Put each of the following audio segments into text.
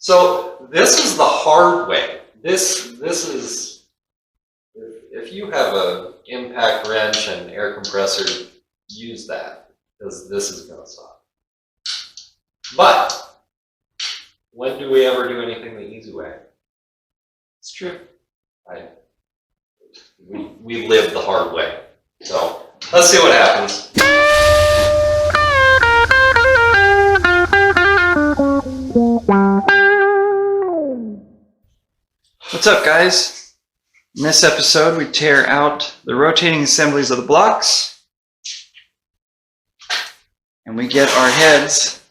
So this is the hard way. This is, if you have a impact wrench and air compressor, use that, because this is going to stop. But when do we ever do anything the easy way? It's true. We live the hard way. So let's see what happens. What's up, guys? In this episode, we tear out the rotating assemblies of the blocks, and we get our heads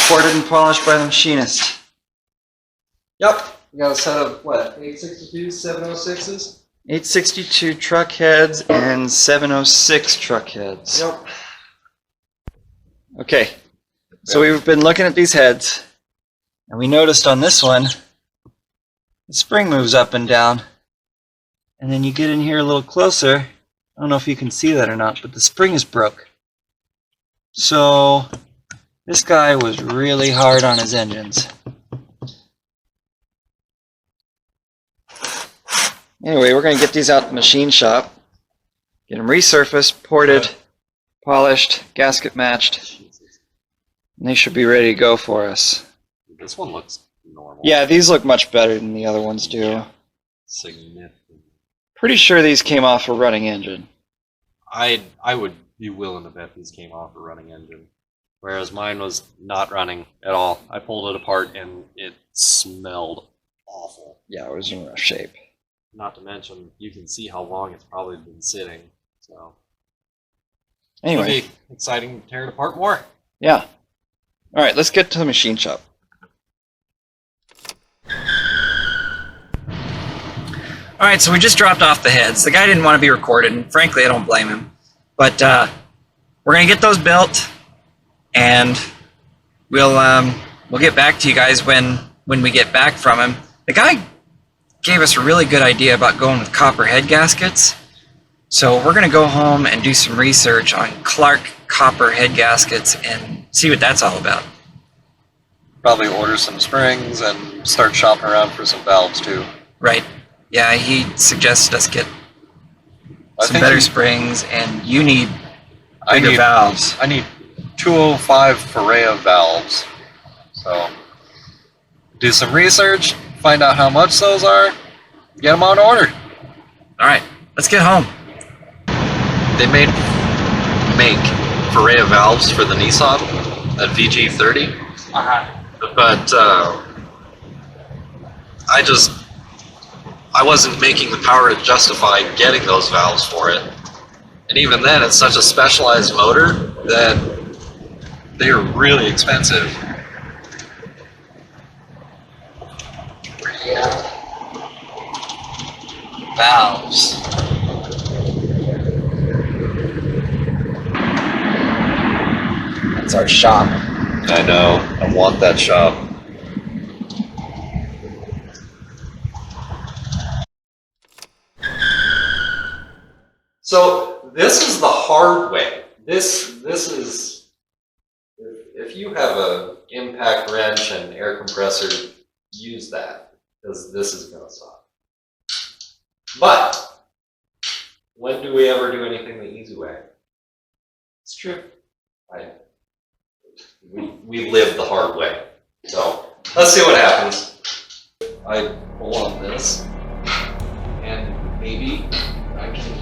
ported and polished by the machinist. Yep, we got a set of what, 862s, 706s? 862 truck heads and 706 truck heads. Yep. Okay, so we've been looking at these heads, and we noticed on this one, the spring moves up and down. And then you get in here a little closer. I don't know if you can see that or not, but the spring is broke. So this guy was really hard on his engines. Anyway, we're going to get these out the machine shop, get them resurfaced, ported, polished, gasket matched, and they should be ready to go for us. This one looks normal. Yeah, these look much better than the other ones do. Yeah. Significant. Pretty sure these came off a running engine. I would be willing to bet these came off a running engine, whereas mine was not running at all. I pulled it apart and it smelled awful. Yeah, it was in rough shape. Not to mention, you can see how long it's probably been sitting. So Anyway, it'll be exciting to tear it apart more. yeah. All right, let's get to the machine shop. All right, so we just dropped off the heads. The guy didn't want to be recorded, and frankly, I don't blame him. But we're gonna get those built, and we'll get back to you guys when we get back from him. The guy gave us a really good idea about going with copper head gaskets. So we're gonna go home and do some research on Clark copper head gaskets and see what that's all about. Probably order some springs and start shopping around for some valves too. Right. Yeah, he suggested us get some better springs, and you need bigger valves. I need 205 Ferrea Valves. So do some research, find out how much those are, get them on order. All right, let's get home. They make Ferrea valves for the Nissan at VG30. But I wasn't making the power to justify getting those valves for it. And even then, it's such a specialized motor that they're really expensive. Valves. That's our shop. I know. I want that shop. So this is the hard way. This is, if you have a impact wrench and air compressor, use that, because this is going to stop. But when do we ever do anything the easy way? It's true. We live the hard way. So let's see what happens. I pull on this, and maybe I can.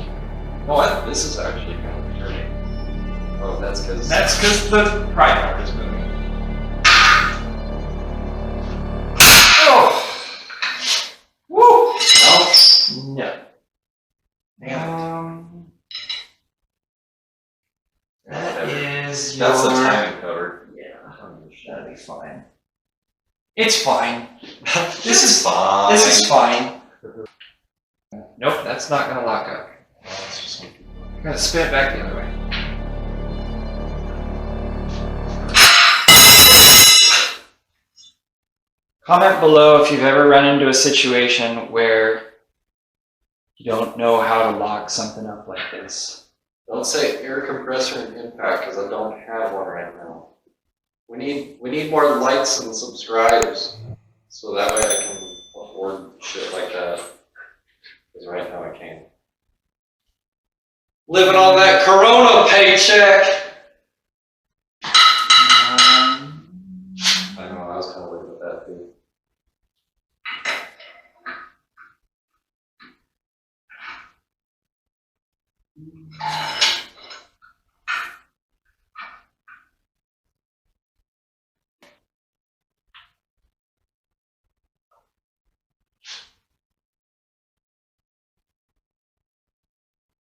Oh, this is actually kind of turning. Oh, that's because the pry bar is moving. Oh! Woo! No. That is That's the timing cover. Yeah, that'll be fine. It's fine. This is fine. This is fine. Nope, that's not gonna lock up. Gotta spin it back the other way. Comment below if you've ever run into a situation where you don't know how to lock something up like this. Don't say air compressor and impact, because I don't have one right now. We need more likes and subscribes, so that way I can afford shit like that. Because right now I can't. Living on that Corona paycheck. I know, I was kind of looking at that too.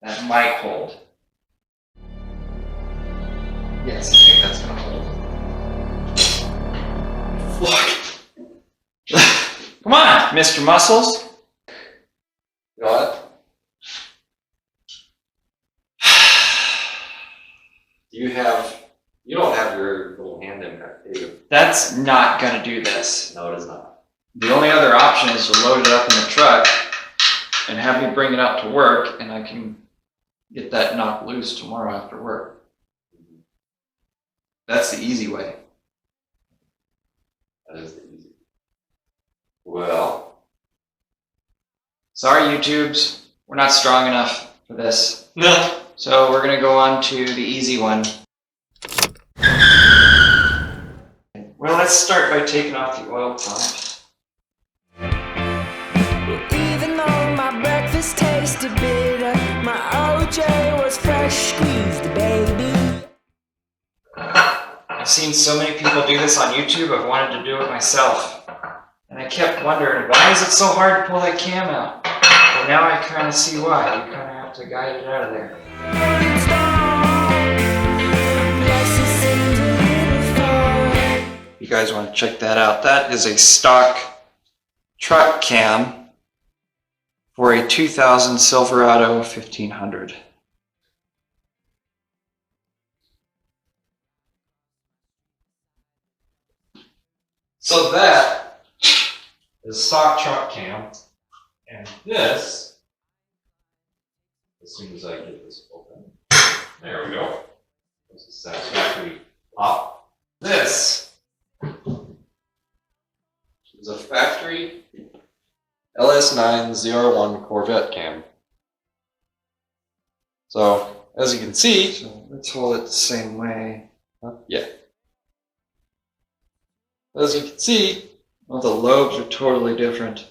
That might hold. Yes, I think that's gonna hold. Look! Come on, Mr. Muscles! You know what? You don't have your little hand impact, do you? That's not gonna do this. No, it is not. The only other option is to load it up in the truck and have me bring it out to work, and I can get that knocked loose tomorrow after work. That's the easy way. That is the easy. Well. Sorry, YouTubes. We're not strong enough for this. No. So we're gonna go on to the easy one. Well, let's start by taking off the oil pump. Even though my breakfast tasted bitter, my OJ was fresh squeezed, baby. I've seen so many people do this on YouTube, I've wanted to do it myself. And I kept wondering, why is it so hard to pull that cam out? Well, now I kind of see why. You kind of have to guide it out of there. You guys want to check that out? That is a stock truck cam for a 2000 Silverado 1500. So that is stock truck cam, and this, as soon as I get this open, there we go. This is satisfactory pop. This is a factory LS901 Corvette cam. So, as you can see, so let's hold it the same way. Yeah. As you can see, well, the lobes are totally different.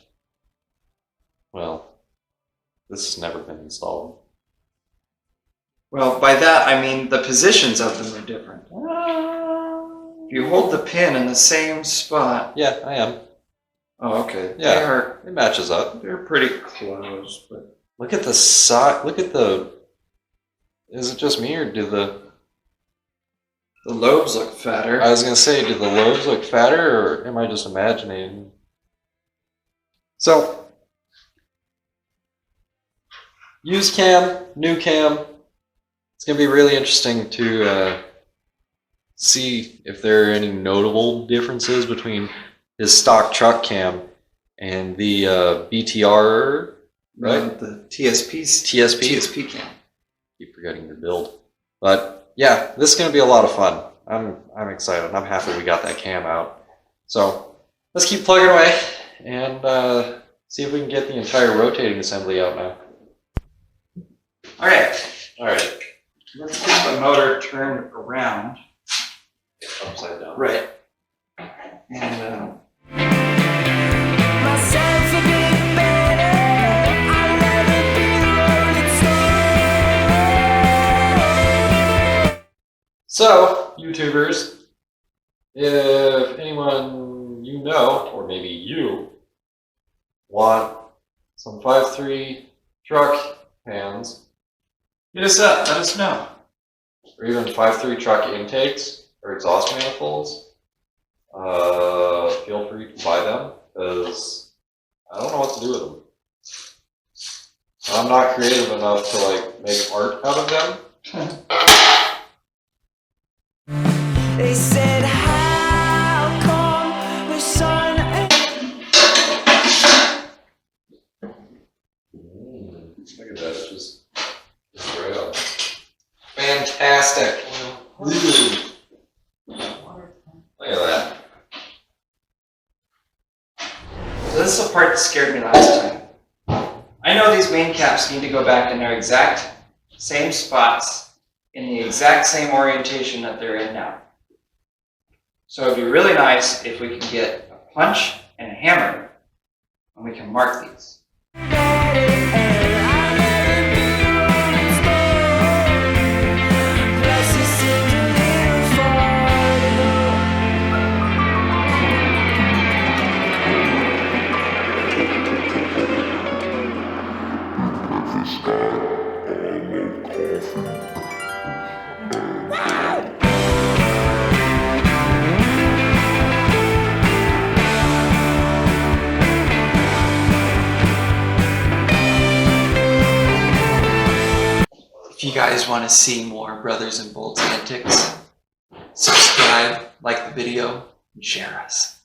Well, this has never been installed. Well, by that I mean the positions of them are different. If you hold the pin in the same spot. Yeah, I am. Oh, okay. Yeah, it matches up. They're pretty close, but look at the side. Look at the. Is it just me, or do the lobes look fatter? I was gonna say, do the lobes look fatter, or am I just imagining? So, used cam, new cam. It's gonna be really interesting to see if there are any notable differences between his stock truck cam and the BTR, right? The TSP cam. Keep forgetting your build, but yeah, this is going to be a lot of fun. I'm excited. I'm happy we got that cam out. So let's keep plugging away and see if we can get the entire rotating assembly out now. All right. Let's get the motor turned around. Upside down. Right. And so, YouTubers, if anyone you know, or maybe you, want some 5.3 truck pans, hit us up, let us know. Or even 5.3 truck intakes or exhaust manifolds, feel free to buy them, because I don't know what to do with them. I'm not creative enough to like make art out of them. They said, how come the sun Look at that, it's just right on. Fantastic. So this is the part that scared me last time. I know these main caps need to go back in their exact same spots in the exact same orientation that they're in now. So it'd be really nice if we could get a punch and a hammer and we can mark these. If you guys want to see more Brothers and Bolts antics, subscribe, like the video, and share us.